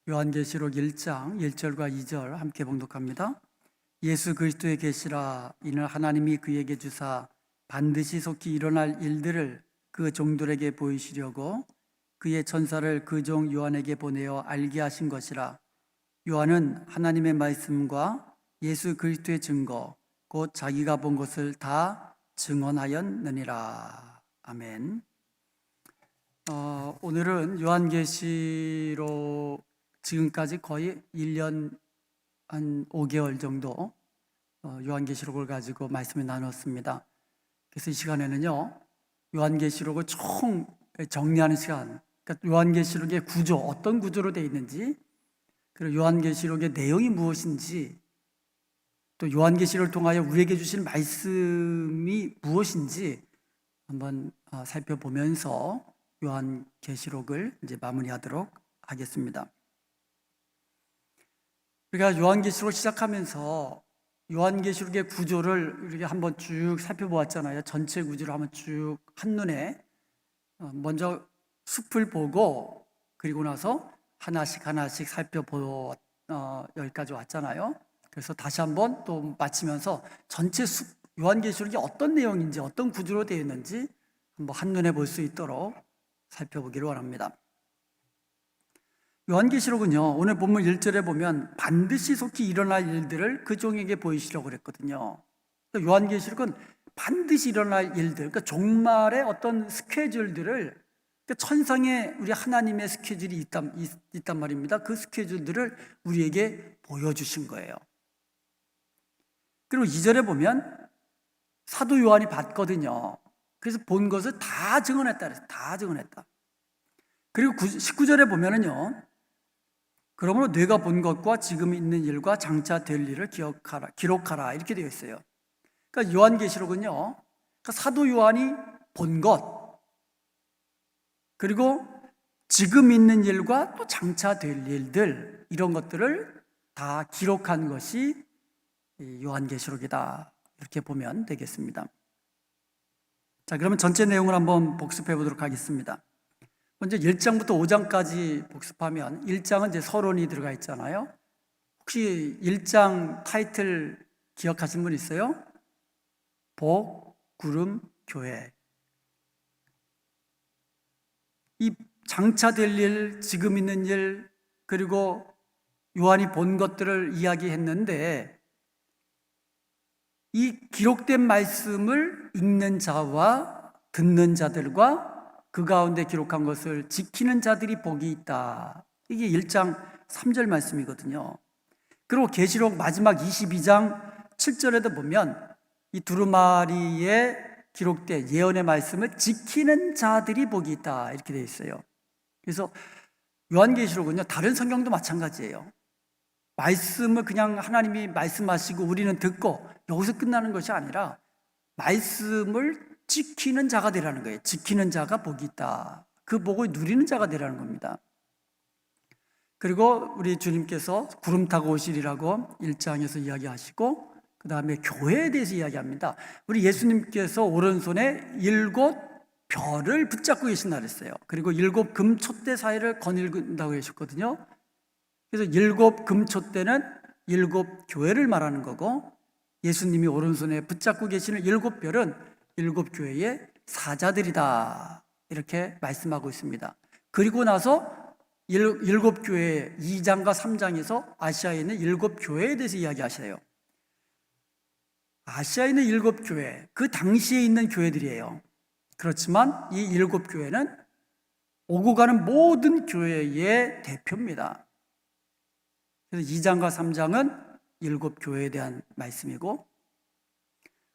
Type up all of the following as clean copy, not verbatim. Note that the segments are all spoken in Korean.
요한계시록 1장 1절과 2절 함께 봉독합니다. 예수 그리스도의 계시라. 이는 하나님이 그에게 주사 반드시 속히 일어날 일들을 그 종들에게 보이시려고 그의 천사를 그 종 요한에게 보내어 알게 하신 것이라. 요한은 하나님의 말씀과 예수 그리스도의 증거 곧 자기가 본 것을 다 증언하였느니라. 아멘. 오늘은 요한계시록 지금까지 거의 1년 한 5개월 정도 요한계시록을 가지고 말씀을 나눴습니다. 그래서 이 시간에는요, 요한계시록을 총 정리하는 시간, 그러니까 요한계시록의 구조, 어떤 구조로 되어 있는지, 그리고 요한계시록의 내용이 무엇인지, 또 요한계시록을 통하여 우리에게 주신 말씀이 무엇인지 한번 살펴보면서 요한계시록을 이제 마무리하도록 하겠습니다. 우리가 요한계시록 시작하면서 요한계시록의 구조를 우리가 한번 쭉 살펴보았잖아요. 전체 구조를 한번 쭉 한눈에 먼저 숲을 보고 그리고 나서 하나씩 여기까지 왔잖아요. 그래서 다시 한번 또 마치면서 전체 숲 요한계시록이 어떤 내용인지 어떤 구조로 되어 있는지 한번 한눈에 볼 수 있도록 살펴보기를 원합니다. 요한계시록은요, 오늘 본문 1절에 보면 반드시 속히 일어날 일들을 그 종에게 보이시려고 그랬거든요. 요한계시록은 반드시 일어날 일들, 그러니까 종말의 어떤 스케줄들을, 그러니까 천상에 우리 하나님의 스케줄이 있단 말입니다. 그 스케줄들을 우리에게 보여주신 거예요. 그리고 2절에 보면 사도 요한이 봤거든요. 그래서 본 것을 다 증언했다 그랬어요. 다 증언했다. 그리고 19절에 보면은요, 그러므로 네가 본 것과 지금 있는 일과 장차 될 일을 기록하라 이렇게 되어 있어요. 그러니까 요한계시록은요, 그러니까 사도 요한이 본 것, 그리고 지금 있는 일과 또 장차 될 일들, 이런 것들을 다 기록한 것이 요한계시록이다 이렇게 보면 되겠습니다. 자, 그러면 전체 내용을 한번 복습해 보도록 하겠습니다. 먼저 1장부터 5장까지 복습하면 1장은 이제 서론이 들어가 있잖아요. 혹시 1장 타이틀 기억하신 분 있어요? 복, 구름, 교회. 이 장차 될 일, 지금 있는 일, 그리고 요한이 본 것들을 이야기했는데 이 기록된 말씀을 읽는 자와 듣는 자들과 그 가운데 기록한 것을 지키는 자들이 복이 있다. 이게 1장 3절 말씀이거든요. 그리고 계시록 마지막 22장 7절에도 보면 이 두루마리에 기록된 예언의 말씀을 지키는 자들이 복이 있다 이렇게 되어 있어요. 그래서 요한계시록은요, 다른 성경도 마찬가지예요. 말씀을 그냥 하나님이 말씀하시고 우리는 듣고 여기서 끝나는 것이 아니라 말씀을 지키는 자가 되라는 거예요. 지키는 자가 복이 있다. 그 복을 누리는 자가 되라는 겁니다. 그리고 우리 주님께서 구름 타고 오시리라고 1장에서 이야기하시고 그 다음에 교회에 대해서 이야기합니다. 우리 예수님께서 오른손에 7 별을 붙잡고 계신다 그랬어요. 그리고 7 금촛대 사이를 거닐다고 하셨거든요. 그래서 7 금촛대는 7 교회를 말하는 거고 예수님이 오른손에 붙잡고 계시는 7 별은 7 교회의 사자들이다 이렇게 말씀하고 있습니다. 그리고 나서 7 교회 2장과 3장에서 아시아에 있는 7 교회에 대해서 이야기하셔요. 아시아에 있는 7 교회, 그 당시에 있는 교회들이에요. 그렇지만 이 7 교회는 오고 가는 모든 교회의 대표입니다. 그래서 2장과 3장은 7 교회에 대한 말씀이고,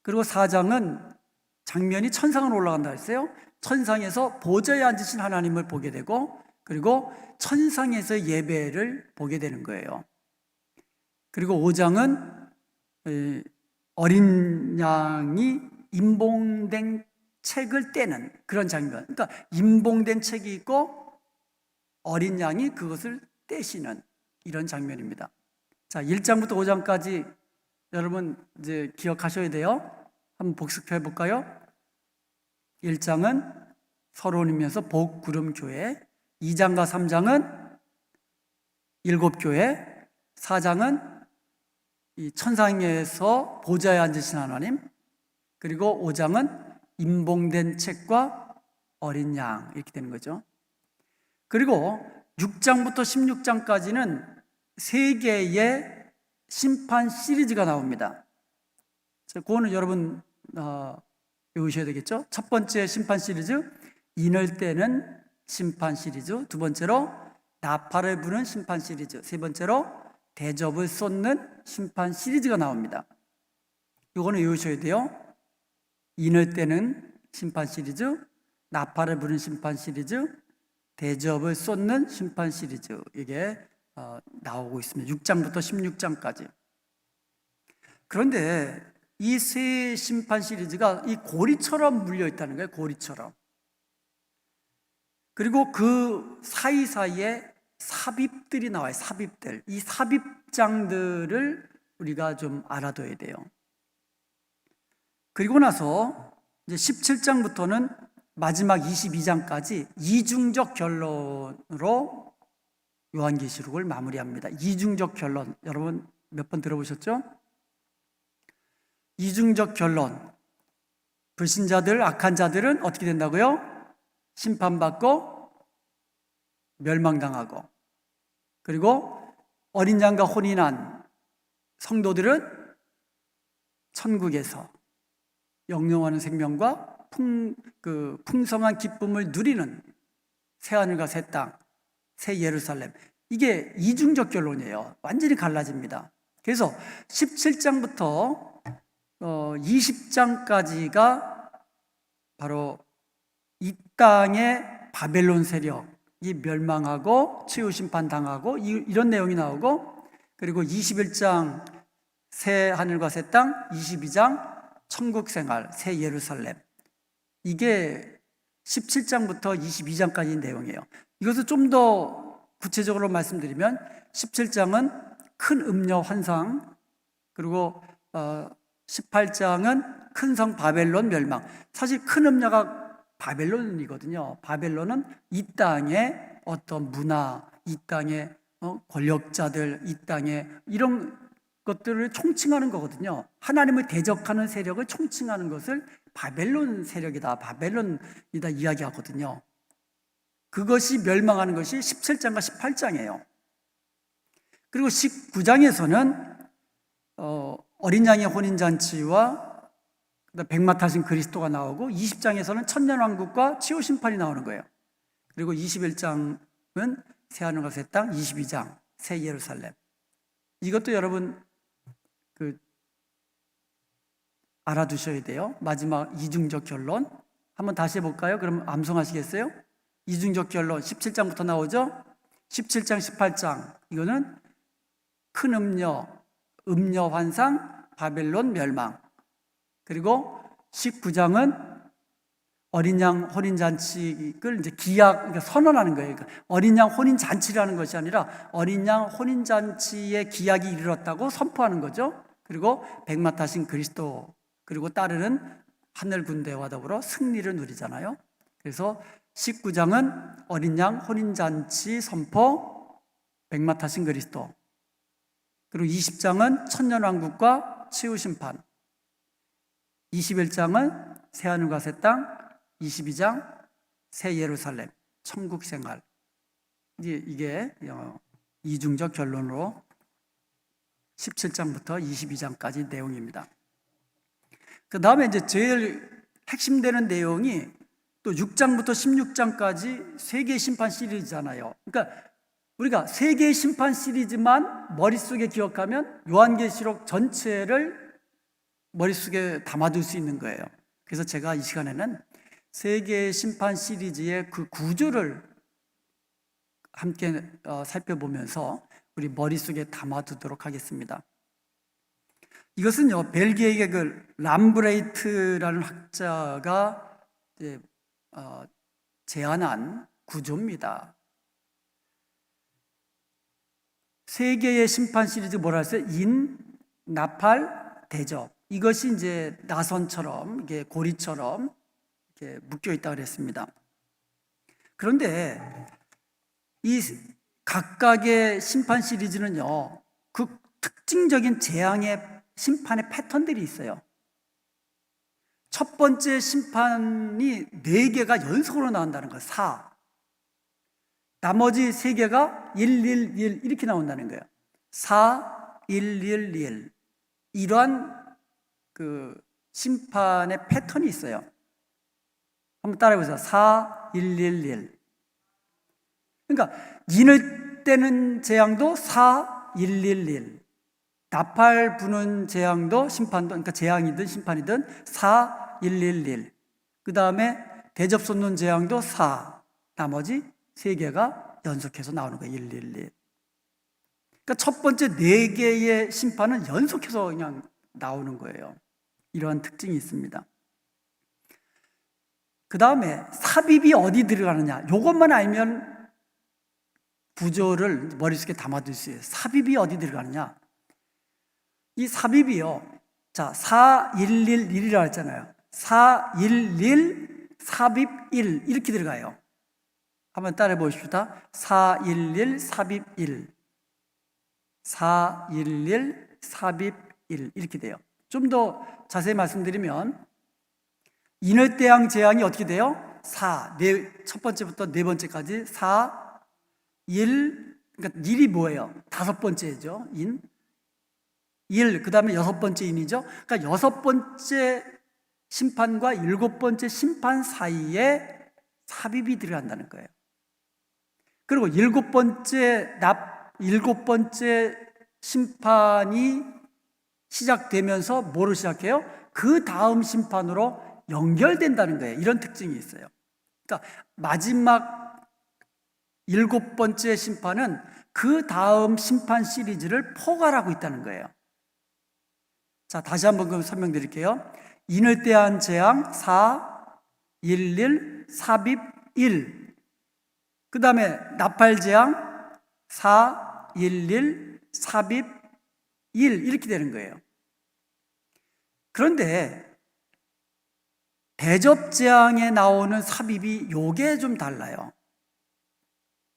그리고 4장은 장면이 천상으로 올라간다 했어요. 천상에서 보좌에 앉으신 하나님을 보게 되고, 그리고 천상에서 예배를 보게 되는 거예요. 그리고 5장은 어린 양이 임봉된 책을 떼는 그런 장면. 그러니까 임봉된 책이 있고 어린 양이 그것을 떼시는 이런 장면입니다. 자, 1장부터 5장까지 여러분 이제 기억하셔야 돼요. 한번 복습해 볼까요? 1장은 서론이면서 복, 구름, 교회. 2장과 3장은 일곱 교회, 4장은 이 천상에서 보좌에 앉으신 하나님, 그리고 5장은 임봉된 책과 어린 양, 이렇게 되는 거죠. 그리고 6장부터 16장까지는 세 개의 심판 시리즈가 나옵니다. 그거는 여러분 외우셔야 되겠죠. 첫 번째 심판 시리즈, 인을 떼는 심판 시리즈. 두 번째로 나팔을 부는 심판 시리즈. 세 번째로 대접을 쏟는 심판 시리즈가 나옵니다. 이거는 외우셔야 돼요. 인을 떼는 심판 시리즈, 나팔을 부는 심판 시리즈, 대접을 쏟는 심판 시리즈. 이게 나오고 있습니다. 6장부터 16장까지. 그런데 이 세 심판 시리즈가 이 고리처럼 물려 있다는 거예요. 고리처럼. 그리고 그 사이사이에 삽입들이 나와요. 삽입들. 이 삽입장들을 우리가 좀 알아둬야 돼요. 그리고 나서 이제 17장부터는 마지막 22장까지 이중적 결론으로 요한계시록을 마무리합니다. 이중적 결론. 여러분 몇 번 들어보셨죠? 이중적 결론. 불신자들, 악한 자들은 어떻게 된다고요? 심판받고 멸망당하고, 그리고 어린 양과 혼인한 성도들은 천국에서 영영하는 생명과 풍성한 기쁨을 누리는 새하늘과 새 땅, 새 예루살렘. 이게 이중적 결론이에요. 완전히 갈라집니다. 그래서 17장부터 20장까지가 바로 이 땅의 바벨론 세력이 멸망하고 치유심판 당하고 이런 내용이 나오고, 그리고 21장 새 하늘과 새 땅, 22장 천국 생활, 새 예루살렘. 이게 17장부터 22장까지 내용이에요. 이것을 좀 더 구체적으로 말씀드리면 17장은 큰 음녀 환상, 그리고 18장은 큰 성 바벨론 멸망. 사실 큰 음녀가 바벨론이거든요. 바벨론은 이 땅의 어떤 문화, 이 땅의 권력자들, 이 땅의 이런 것들을 총칭하는 거거든요. 하나님을 대적하는 세력을 총칭하는 것을 바벨론 세력이다, 바벨론이다 이야기하거든요. 그것이 멸망하는 것이 17장과 18장이에요. 그리고 19장에서는 어린 양의 혼인잔치와 백마 타신 그리스도가 나오고, 20장에서는 천년왕국과 치유심판이 나오는 거예요. 그리고 21장은 새하늘과 새 땅, 22장 새 예루살렘. 이것도 여러분 알아두셔야 돼요. 마지막 이중적 결론 한번 다시 해볼까요? 그럼 암송하시겠어요? 이중적 결론 17장부터 나오죠? 17장, 18장 이거는 큰 음녀 환상, 바벨론 멸망. 그리고 19장은 어린 양 혼인잔치를 이제 그러니까 선언하는 거예요. 그러니까 어린 양 혼인잔치라는 것이 아니라 어린 양 혼인잔치의 기약이 이르렀다고 선포하는 거죠. 그리고 백마 타신 그리스도, 그리고 따르는 하늘 군대와 더불어 승리를 누리잖아요. 그래서 19장은 어린 양 혼인잔치 선포, 백마 타신 그리스도. 그리고 20장은 천년왕국과 치유심판. 21장은 새하늘과 새 땅, 22장 새 예루살렘, 천국 생활. 이게 이중적 결론으로 17장부터 22장까지 내용입니다. 그 다음에 이제 제일 핵심되는 내용이 또 6장부터 16장까지 세 개의 심판 시리즈잖아요. 그러니까 우리가 세 개의 심판 시리즈만 머릿속에 기억하면 요한계시록 전체를 머릿속에 담아둘 수 있는 거예요. 그래서 제가 이 시간에는 세 개의 심판 시리즈의 그 구조를 함께 살펴보면서 우리 머릿속에 담아두도록 하겠습니다. 이것은요, 벨기에의 그 람브레이트라는 학자가 제안한 구조입니다. 세 개의 심판 시리즈 뭐라 했어요? 인, 나팔, 대접. 이것이 이제 나선처럼, 이게 고리처럼 이렇게 묶여 있다고 그랬습니다. 그런데 이 각각의 심판 시리즈는요, 그 특징적인 재앙의 심판의 패턴들이 있어요. 첫 번째 심판이 4개가 연속으로 나온다는 거예요. 4. 나머지 3개가 1, 1, 1 이렇게 나온다는 거예요. 4, 1, 1, 1. 이러한 그 심판의 패턴이 있어요. 한번 따라해보세요. 4, 1, 1, 1. 그러니까 인을 떼는 재앙도 4, 1, 1, 1. 나팔 부는 재앙도 심판도, 그러니까 재앙이든 심판이든 4, 1, 1, 1. 그 다음에 대접 쏟는 재앙도 4. 나머지 3개가 연속해서 나오는 거예요. 1, 1, 1. 그러니까 첫 번째 4개의 심판은 연속해서 그냥 나오는 거예요. 이러한 특징이 있습니다. 그 다음에 삽입이 어디 들어가느냐, 이것만 알면 구조를 머릿속에 담아둘 수 있어요. 삽입이 어디 들어가느냐, 이 삽입이요, 자, 4, 1, 1, 1이라고 했잖아요. 4, 1, 1, 삽입 1 이렇게 들어가요. 한번 따라해 보십시다. 4, 1, 1, 삽입 1. 4, 1, 1, 삽입 1 이렇게 돼요. 좀 더 자세히 말씀드리면 인월대왕 재앙이 어떻게 돼요? 4, 첫 번째부터 4번째까지 4, 1, 그러니까 1이 뭐예요? 5번째죠. 인. 1, 그 다음에 6번째 인이죠. 그러니까 6번째 심판과 7번째 심판 사이에 삽입이 들어간다는 거예요. 그리고 7번째 심판이 시작되면서 뭐로 시작해요? 그 다음 심판으로 연결된다는 거예요. 이런 특징이 있어요. 그러니까 마지막 7번째 심판은 그 다음 심판 시리즈를 포괄하고 있다는 거예요. 자, 다시 한번 설명드릴게요. 인을 대한 재앙 4, 1, 1, 삽입 1. 그 다음에 나팔 재앙 4, 1, 1, 삽입 1 이렇게 되는 거예요. 그런데 대접 재앙에 나오는 삽입이 요게 좀 달라요.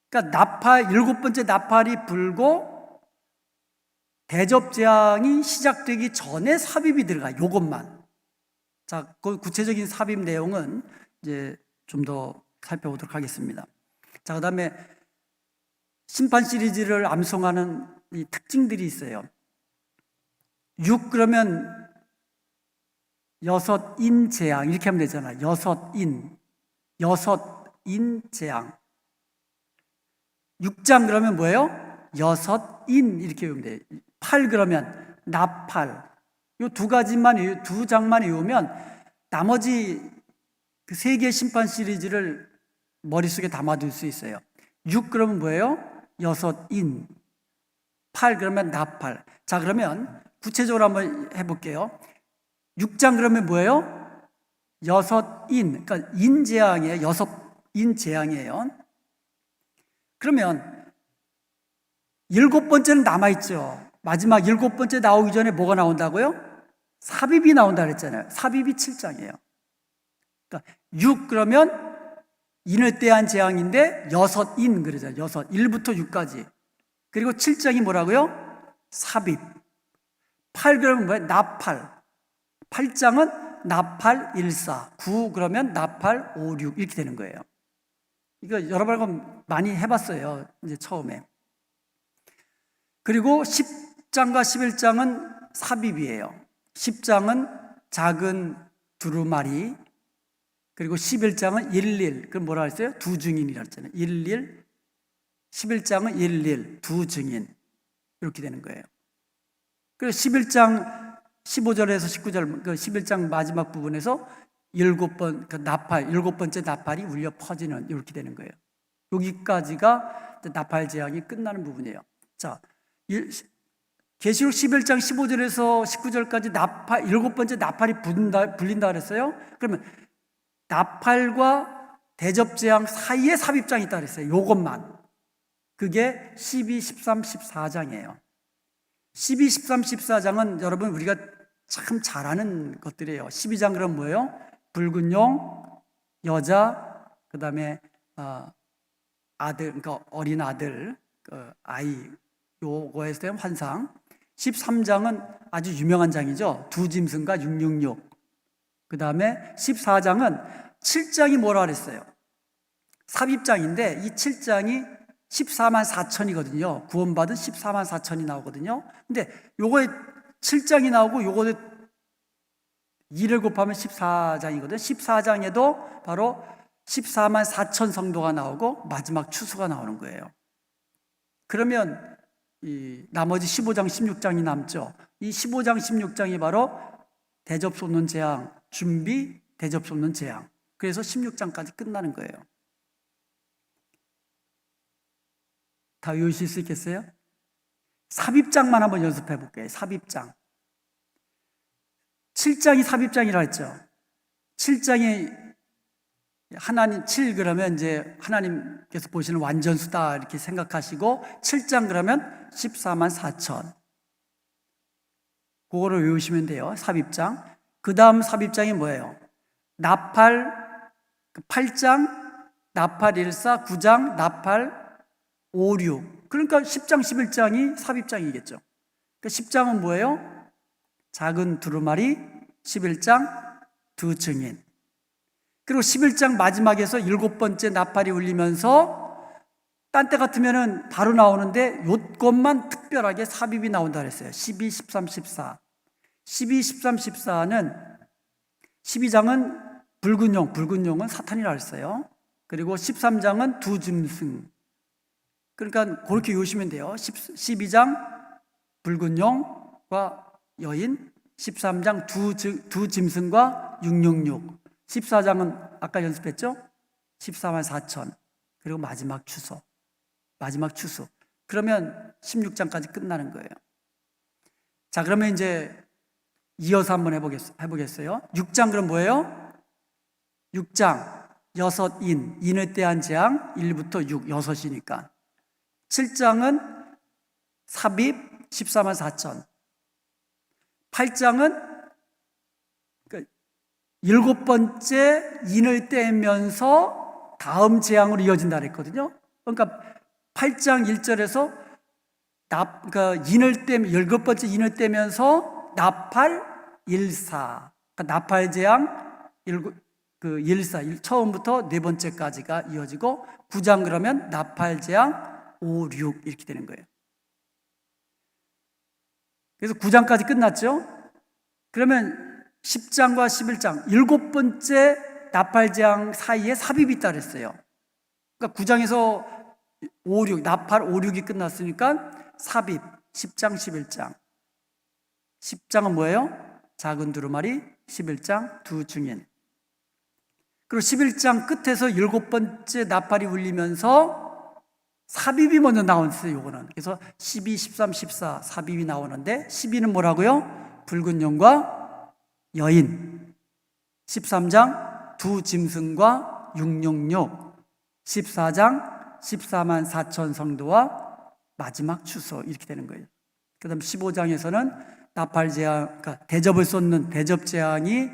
그러니까 7번째 나팔이 불고 대접 재앙이 시작되기 전에 삽입이 들어가요. 요것만. 자, 그 구체적인 삽입 내용은 이제 좀 더 살펴보도록 하겠습니다. 자, 그 다음에 심판 시리즈를 암송하는 이 특징들이 있어요. 6 그러면 6인 재앙 이렇게 하면 되잖아요. 6인 재앙. 6장 그러면 뭐예요? 6인 이렇게 외우면 돼요. 8 그러면 나팔. 이 2가지만, 2장만 외우면 나머지 그 3개의 심판 시리즈를 머릿속에 담아둘 수 있어요. 6 그러면 뭐예요? 6인. 8 그러면 나팔. 자, 그러면 구체적으로 한번 해볼게요. 6장 그러면 뭐예요? 6인. 그러니까 인재앙이에요. 6인 재앙이에요. 그러면 7번째는 남아있죠. 마지막 7번째 나오기 전에 뭐가 나온다고요? 삽입이 나온다 그랬잖아요. 삽입이 7장이에요. 그러니까 6 그러면 인을 대한 재앙인데 6인 그러잖아요. 1부터 6까지. 그리고 7장이 뭐라고요? 삽입. 8 그러면 뭐예요? 나팔. 8장은 나팔 1, 4. 9 그러면 나팔 5, 6 이렇게 되는 거예요. 이거 여러분 많이 해봤어요. 이제 처음에. 그리고 10장과 11장은 삽입이에요. 10장은 작은 두루마리. 그리고 11장은 11. 그럼 뭐라 했어요? 두 증인이라고 했잖아요. 11. 11장은 11. 두 증인. 이렇게 되는 거예요. 그리고 11장 15절에서 19절, 그 11장 마지막 부분에서 7번째 나팔이 울려 퍼지는 이렇게 되는 거예요. 여기까지가 나팔 재앙이 끝나는 부분이에요. 자, 계시록 11장 15절에서 19절까지 7번째 나팔이 불린다 그랬어요. 그러면 나팔과 대접 재앙 사이에 삽입장이 있다 그랬어요. 요것만. 그게 12, 13, 14장이에요. 12, 13, 14장은 여러분 우리가 참 잘 아는 것들이에요. 12장 그럼 뭐예요? 붉은 용, 여자, 그 다음에 아들, 그러니까 어린 아들, 요거에 대한 환상. 13장은 아주 유명한 장이죠. 두 짐승과 666. 그 다음에 14장은 7장이 뭐라 그랬어요? 삽입장인데 이 7장이 14만 4천이거든요. 구원받은 14만 4천이 나오거든요. 근데 요거에 7장이 나오고 요거에 2를 곱하면 14장이거든요. 14장에도 바로 14만 4천 성도가 나오고 마지막 추수가 나오는 거예요. 그러면 이 나머지 15장, 16장이 남죠. 이 15장, 16장이 바로 대접 쏟는 재앙, 준비, 대접 쏟는 재앙. 그래서 16장까지 끝나는 거예요. 다 외우실 수 있겠어요? 삽입장만 한번 연습해 볼게요. 삽입장. 7장이 삽입장이라 했죠. 7장이 하나님 7 그러면 이제 하나님께서 보시는 완전수다 이렇게 생각하시고 7장 그러면 14만 4천. 그거를 외우시면 돼요. 삽입장. 그 다음 삽입장이 뭐예요? 나팔 8장, 나팔 1사, 9장, 나팔 5, 6. 그러니까 10장, 11장이 삽입장이겠죠. 그러니까 10장은 뭐예요? 작은 두루마리, 11장 두 증인. 그리고 11장 마지막에서 7번째 나팔이 울리면서 딴 때 같으면은 바로 나오는데 요것만 특별하게 삽입이 나온다 그랬어요. 12, 13, 14. 12, 13, 14는 12장은 붉은 용은 사탄이라 했어요. 그리고 13장은 두 짐승. 그러니까 그렇게 외우시면 돼요. 12장 붉은 용과 여인, 13장 두 짐승과 666. 14장은 아까 연습했죠? 14만 4천. 그리고 마지막 추수. 그러면 16장까지 끝나는 거예요. 자, 그러면 이제 이어서 한번 해보겠어요. 6장 그럼 뭐예요? 6장 인에 대한 재앙 1부터 6, 6이니까. 7장은 삽입 14만 4천. 8장은 7번째 인을 떼면서 다음 재앙으로 이어진다 그랬거든요. 그러니까 8장 1절에서 인을 7번째 인을 떼면서 나팔 1사. 그러니까 나팔 재앙 1사, 처음부터 네 번째까지가 이어지고 9장 그러면 나팔 재앙 5, 6 이렇게 되는 거예요. 그래서 9장까지 끝났죠? 그러면 10장과 11장, 7번째 나팔재앙 사이에 삽입이 있다 그랬어요. 그러니까 9장에서 5, 6, 나팔 5, 6이 끝났으니까 삽입, 10장, 11장. 10장은 뭐예요? 작은 두루마리, 11장 두 증인. 그리고 11장 끝에서 7번째 나팔이 울리면서 삽입이 먼저 나왔어요, 요거는. 그래서 12, 13, 14 삽입이 나오는데 12는 뭐라고요? 붉은 용과 여인. 13장 두 짐승과 666. 14장 14만 4천 성도와 마지막 추수 이렇게 되는 거예요. 그 다음 15장에서는 나팔재앙, 그러니까 대접을 쏟는 대접재앙이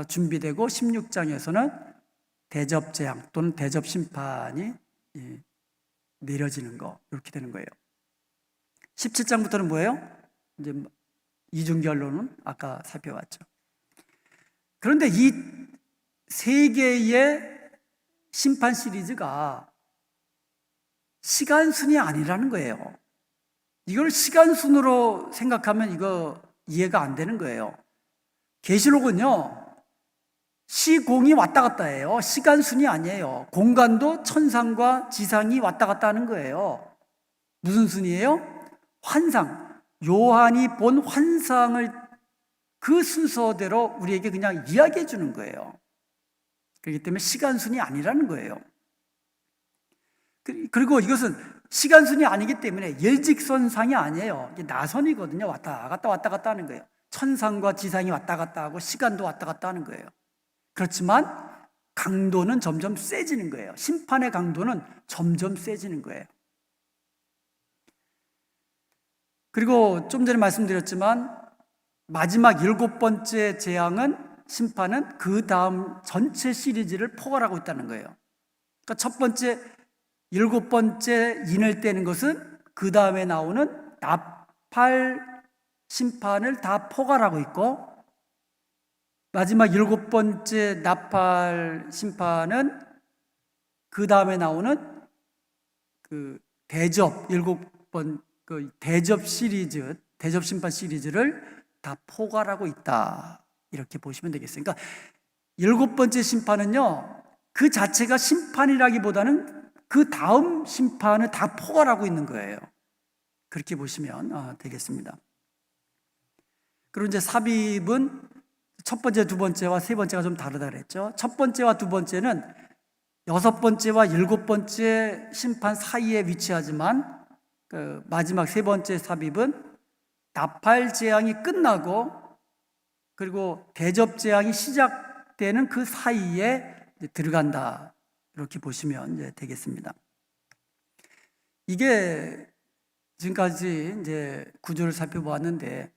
준비되고 16장에서는 대접재앙 또는 대접심판이 내려지는 거 이렇게 되는 거예요. 17장부터는 뭐예요? 이제 이중결론은 아까 살펴봤죠. 그런데 이 세 개의 심판 시리즈가 시간순이 아니라는 거예요. 이걸 시간순으로 생각하면 이거 이해가 안 되는 거예요. 계시록은요, 시공이 왔다 갔다 해요. 시간순이 아니에요. 공간도 천상과 지상이 왔다 갔다 하는 거예요. 무슨 순이에요? 환상. 요한이 본 환상을 그 순서대로 우리에게 그냥 이야기해 주는 거예요. 그렇기 때문에 시간순이 아니라는 거예요. 그리고 이것은 시간순이 아니기 때문에 일직선상이 아니에요. 이게 나선이거든요. 왔다 갔다 하는 거예요. 천상과 지상이 왔다 갔다 하고 시간도 왔다 갔다 하는 거예요. 그렇지만 강도는 점점 세지는 거예요. 심판의 강도는 점점 세지는 거예요. 그리고 좀 전에 말씀드렸지만 마지막 7번째 재앙은 심판은 그 다음 전체 시리즈를 포괄하고 있다는 거예요. 그러니까 첫 번째 일곱 번째 인을 떼는 것은 그 다음에 나오는 나팔 심판을 다 포괄하고 있고, 마지막 일곱 번째 나팔 심판은 그 다음에 나오는 그 대접, 일곱 번, 그 대접 시리즈, 대접 심판 시리즈를 다 포괄하고 있다. 이렇게 보시면 되겠어요. 그러니까 일곱 번째 심판은요, 그 자체가 심판이라기보다는 그 다음 심판을 다 포괄하고 있는 거예요. 그렇게 보시면 되겠습니다. 그리고 이제 삽입은 첫 번째, 두 번째와 세 번째가 좀 다르다 그랬죠. 첫 번째와 두 번째는 여섯 번째와 일곱 번째 심판 사이에 위치하지만, 그 마지막 세 번째 삽입은 나팔 재앙이 끝나고 그리고 대접 재앙이 시작되는 그 사이에 들어간다. 이렇게 보시면 이제 되겠습니다. 이게 지금까지 이제 구조를 살펴보았는데,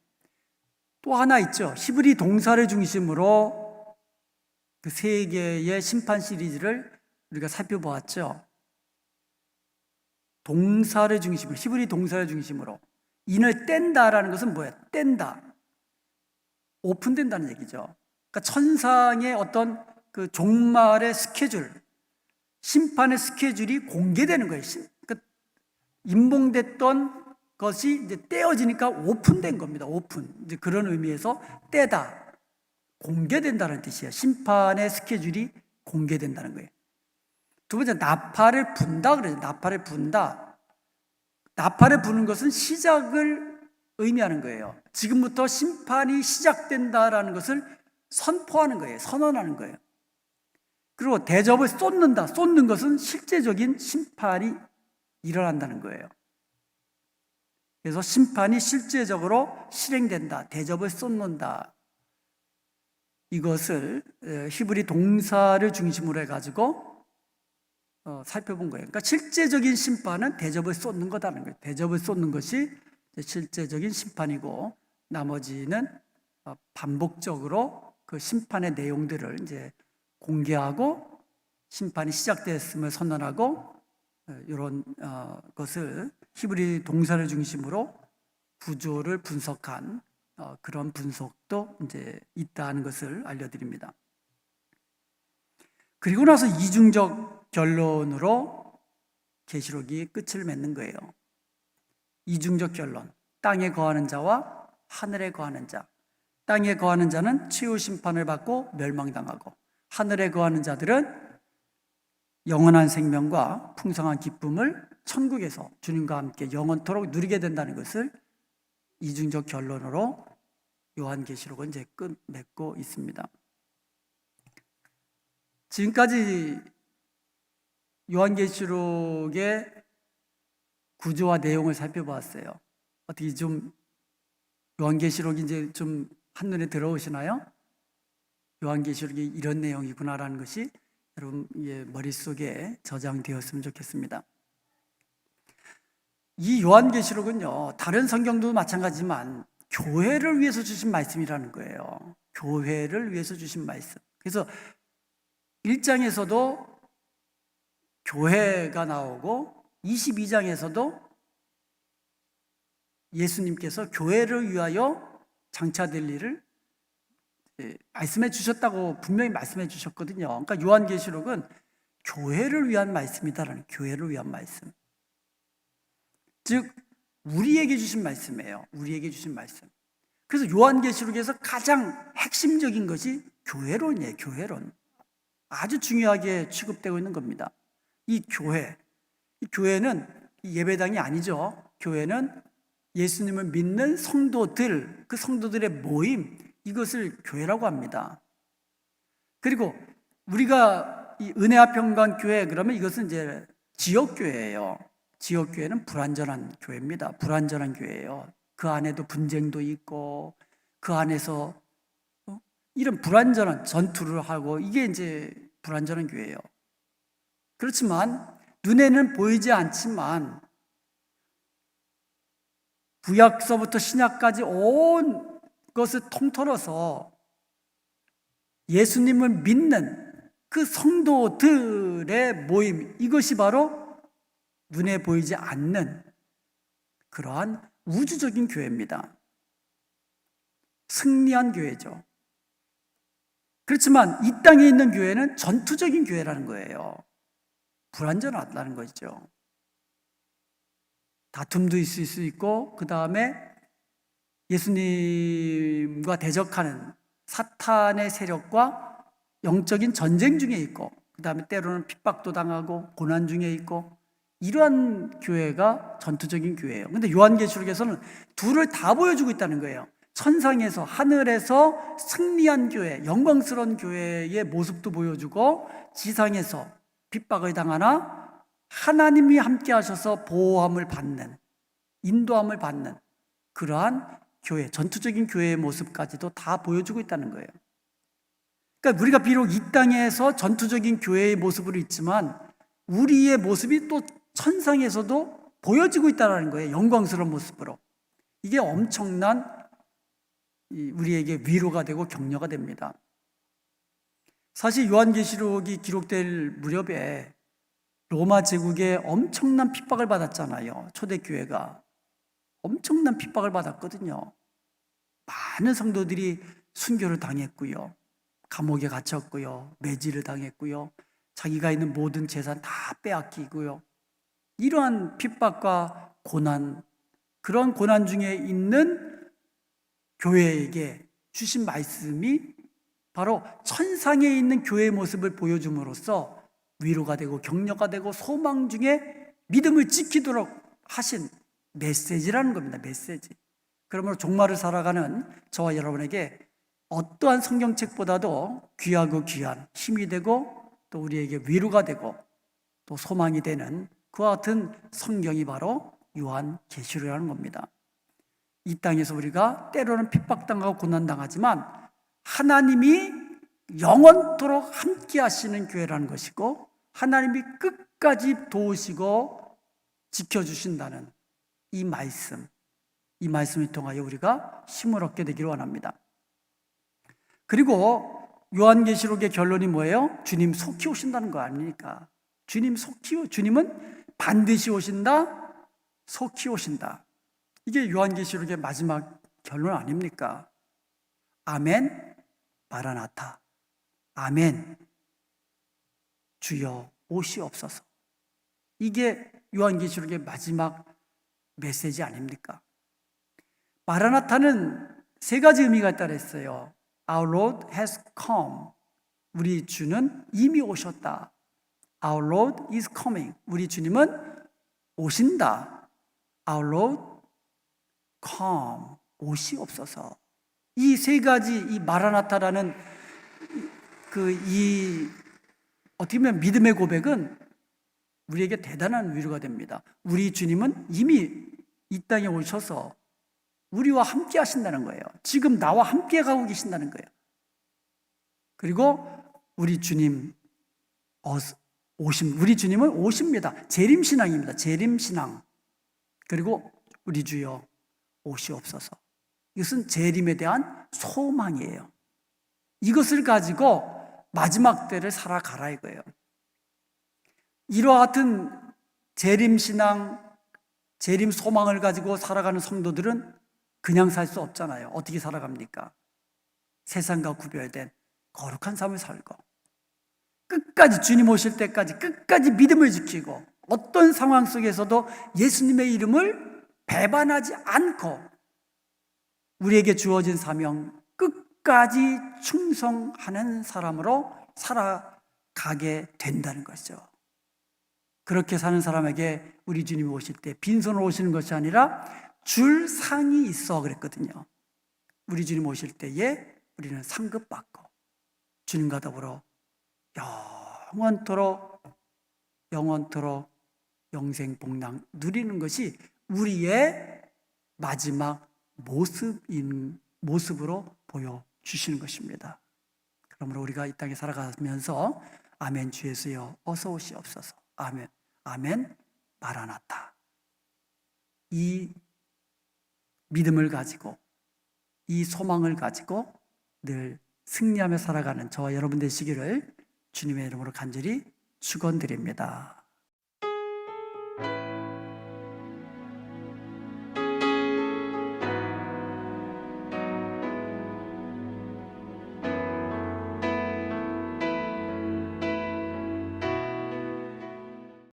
또 하나 있죠. 히브리 동사를 중심으로 그 세 개의 심판 시리즈를 우리가 살펴보았죠. 동사를 중심으로, 히브리 동사를 중심으로. 인을 뗀다라는 것은 뭐예요? 뗀다. 오픈된다는 얘기죠. 그러니까 천상의 어떤 그 종말의 스케줄, 심판의 스케줄이 공개되는 거예요. 그러니까 임봉됐던 것이 이제 떼어지니까 오픈된 겁니다. 오픈. 이제 그런 의미에서 떼다, 공개된다는 뜻이에요. 심판의 스케줄이 공개된다는 거예요. 두 번째, 나팔을 분다 그래요. 나팔을 분다. 나팔을 부는 것은 시작을 의미하는 거예요. 지금부터 심판이 시작된다라는 것을 선포하는 거예요. 선언하는 거예요. 그리고 대접을 쏟는다. 쏟는 것은 실제적인 심판이 일어난다는 거예요. 그래서 심판이 실제적으로 실행된다. 대접을 쏟는다. 이것을 히브리 동사를 중심으로 해가지고 살펴본 거예요. 그러니까 실제적인 심판은 대접을 쏟는 거다는 거예요. 대접을 쏟는 것이 실제적인 심판이고, 나머지는 반복적으로 그 심판의 내용들을 이제 공개하고 심판이 시작됐음을 선언하고, 이런 것을 히브리 동사를 중심으로 구조를 분석한 그런 분석도 이제 있다는 것을 알려드립니다. 그리고 나서 이중적 결론으로 계시록이 끝을 맺는 거예요. 이중적 결론. 땅에 거하는 자와 하늘에 거하는 자. 땅에 거하는 자는 최후 심판을 받고 멸망당하고, 하늘에 거하는 자들은 영원한 생명과 풍성한 기쁨을 천국에서 주님과 함께 영원토록 누리게 된다는 것을 이중적 결론으로 요한계시록은 이제 끝맺고 있습니다. 지금까지 요한계시록의 구조와 내용을 살펴보았어요. 어떻게 좀 요한계시록이 이제 좀 한눈에 들어오시나요? 요한계시록이 이런 내용이구나라는 것이 여러분 머릿속에 저장되었으면 좋겠습니다. 이 요한계시록은요, 다른 성경도 마찬가지지만 교회를 위해서 주신 말씀이라는 거예요. 교회를 위해서 주신 말씀. 그래서 1장에서도 교회가 나오고 22장에서도 예수님께서 교회를 위하여 장차될 일을 말씀해 주셨다고 분명히 말씀해 주셨거든요. 그러니까 요한계시록은 교회를 위한 말씀이다라는, 교회를 위한 말씀. 즉 우리에게 주신 말씀이에요. 우리에게 주신 말씀. 그래서 요한계시록에서 가장 핵심적인 것이 교회론이에요. 교회론. 아주 중요하게 취급되고 있는 겁니다. 이 교회는 예배당이 아니죠. 교회는 예수님을 믿는 성도들, 그 성도들의 모임, 이것을 교회라고 합니다. 그리고 우리가 이 은혜화평강교회 그러면 이것은 이제 지역교회예요. 지역교회는 불완전한 교회입니다. 불완전한 교회예요. 그 안에도 분쟁도 있고, 그 안에서 이런 불완전한 전투를 하고, 이게 이제 불완전한 교회예요. 그렇지만 눈에는 보이지 않지만 구약서부터 신약까지 온 것을 통틀어서 예수님을 믿는 그 성도들의 모임, 이것이 바로 눈에 보이지 않는 그러한 우주적인 교회입니다. 승리한 교회죠. 그렇지만 이 땅에 있는 교회는 전투적인 교회라는 거예요. 불완전하다는 거죠. 다툼도 있을 수 있고, 그 다음에 예수님과 대적하는 사탄의 세력과 영적인 전쟁 중에 있고, 그 다음에 때로는 핍박도 당하고 고난 중에 있고, 이러한 교회가 전투적인 교회예요. 근데 요한계시록에서는 둘을 다 보여주고 있다는 거예요. 천상에서, 하늘에서 승리한 교회, 영광스러운 교회의 모습도 보여주고, 지상에서 핍박을 당하나 하나님이 함께 하셔서 보호함을 받는, 인도함을 받는 그러한 교회, 전투적인 교회의 모습까지도 다 보여주고 있다는 거예요. 그러니까 우리가 비록 이 땅에서 전투적인 교회의 모습으로 있지만 우리의 모습이 또 천상에서도 보여지고 있다는 거예요. 영광스러운 모습으로. 이게 엄청난 우리에게 위로가 되고 격려가 됩니다. 사실 요한계시록이 기록될 무렵에 로마 제국에 엄청난 핍박을 받았잖아요. 초대교회가 엄청난 핍박을 받았거든요. 많은 성도들이 순교를 당했고요, 감옥에 갇혔고요, 매질을 당했고요, 자기가 있는 모든 재산 다 빼앗기고요. 이러한 핍박과 고난, 그런 고난 중에 있는 교회에게 주신 말씀이 바로 천상에 있는 교회의 모습을 보여줌으로써 위로가 되고 격려가 되고 소망 중에 믿음을 지키도록 하신 메시지라는 겁니다. 메시지. 그러므로 종말을 살아가는 저와 여러분에게 어떠한 성경책보다도 귀하고 귀한 힘이 되고 또 우리에게 위로가 되고 또 소망이 되는 그와 같은 성경이 바로 요한계시록이라는 겁니다. 이 땅에서 우리가 때로는 핍박당하고 고난당하지만 하나님이 영원토록 함께 하시는 교회라는 것이고 하나님이 끝까지 도우시고 지켜주신다는 이 말씀을 통하여 우리가 힘을 얻게 되기를 원합니다. 그리고 요한계시록의 결론이 뭐예요? 주님 속히 오신다는 거 아닙니까? 주님은 반드시 오신다, 속히 오신다. 이게 요한계시록의 마지막 결론 아닙니까? 아멘, 마라나타. 아멘, 주여 오시옵소서. 이게 요한계시록의 마지막 메시지 아닙니까? 마라나타는 세 가지 의미가 있다고 했어요. Our Lord has come. 우리 주는 이미 오셨다. Our Lord is coming. 우리 주님은 오신다. Our Lord come. 오시옵소서. 이 세 가지, 이 마라나타라는 어떻게 보면 믿음의 고백은 우리에게 대단한 위로가 됩니다. 우리 주님은 이미 이 땅에 오셔서 우리와 함께 하신다는 거예요. 지금 나와 함께 가고 계신다는 거예요. 그리고 우리 주님은 오십니다. 재림신앙입니다. 재림신앙. 그리고 우리 주여 오시옵소서. 이것은 재림에 대한 소망이에요. 이것을 가지고 마지막 때를 살아가라 이거예요. 이와 같은 재림신앙, 재림 소망을 가지고 살아가는 성도들은 그냥 살 수 없잖아요. 어떻게 살아갑니까? 세상과 구별된 거룩한 삶을 살고 끝까지 주님 오실 때까지 끝까지 믿음을 지키고 어떤 상황 속에서도 예수님의 이름을 배반하지 않고 우리에게 주어진 사명 끝까지 충성하는 사람으로 살아가게 된다는 것이죠. 그렇게 사는 사람에게 우리 주님이 오실 때 빈손으로 오시는 것이 아니라 줄 상이 있어 그랬거든요. 우리 주님 오실 때에 우리는 상급받고 주님과 더불어 영원토록 영생복락 누리는 것이 우리의 마지막 모습으로 보여주시는 것입니다. 그러므로 우리가 이 땅에 살아가면서 아멘 주 예수여 어서 오시옵소서. 아멘, 아멘, 마라나타. 이 믿음을 가지고 이 소망을 가지고 늘 승리하며 살아가는 저와 여러분 되시기를 주님의 이름으로 간절히 축원드립니다.